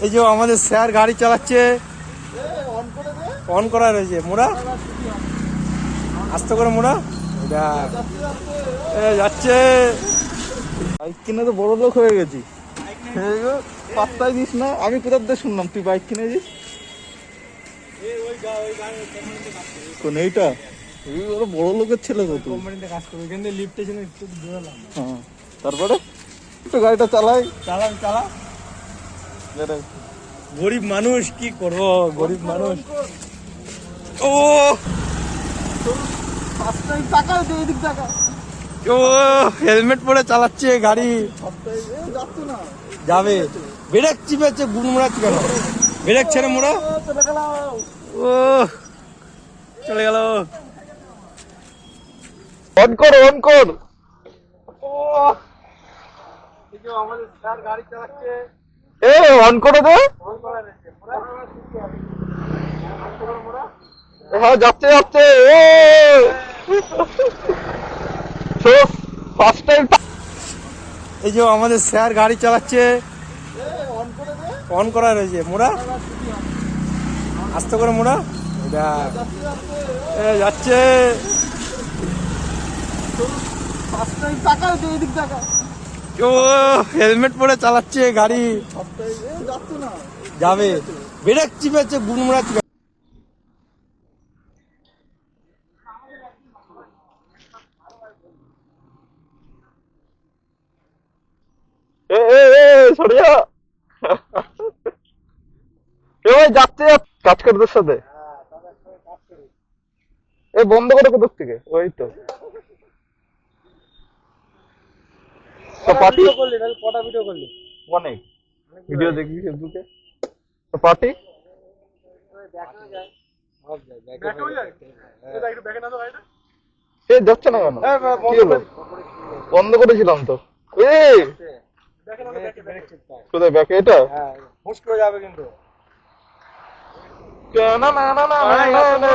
এই যে আমাদের স্যার গাড়ি চালাচ্ছে, অন করা রয়েছে। মোড়া আস্তে করে মোড়া যাচ্ছে। বাইক কিনে তো বড় লোক হয়ে গেছি, পাত্তাই দিস না। আমি কোথা থেকে শুনলাম তুই বাইক কিনেছিস? কোন এইটা? বড় লোকের ছেলে তো তুই। কোম্পানিতে কাজ করবে, এখান থেকে লিফট এসে একটু বেরোলাম। হ্যাঁ, তারপরে একটু গাড়িটা চালা। গরিব মানুষ, কি করবো, গরিব মানুষ। ও ও হেলমেট পরে চালাচ্ছে গাড়ি, যাবে। ব্রেক চিপেছে, গুড়মুড়াচ্ছে কেন? ব্রেক ছেড়ে মোড়া। ও চলে গেল। অন কর, অন কর। আমাদের স্যার গাড়ি চালাচ্ছে, এ অন করে দে। হ্যাঁ, যাচ্ছে যাচ্ছে। First time. এই যে আমাদের স্যার গাড়ি চালাচ্ছে, অন করা রয়েছে। মোড়া আস্তে করে মোড়া যাচ্ছে। ও হেলমেট পরে চালাচ্ছে গাড়ি, যাবে। ব্রেক চিপেছে, গুড়মুড়াচ্ছে। সরে যা। যাচ্ছে কাজ করতে সাথে। বন্ধ করে কোথার থেকে? ওই তো পার্টি করলি, কটা ভিডিও করলি? অনেক ভিডিও দেখবি ফেসবুকে। পার্টি যাচ্ছে না কেন? কি হলো? বন্ধ করেছিলাম তো। কোথায় ব্যাকে? এটা হুশ করে যাবে কিন্তু। না না না না না।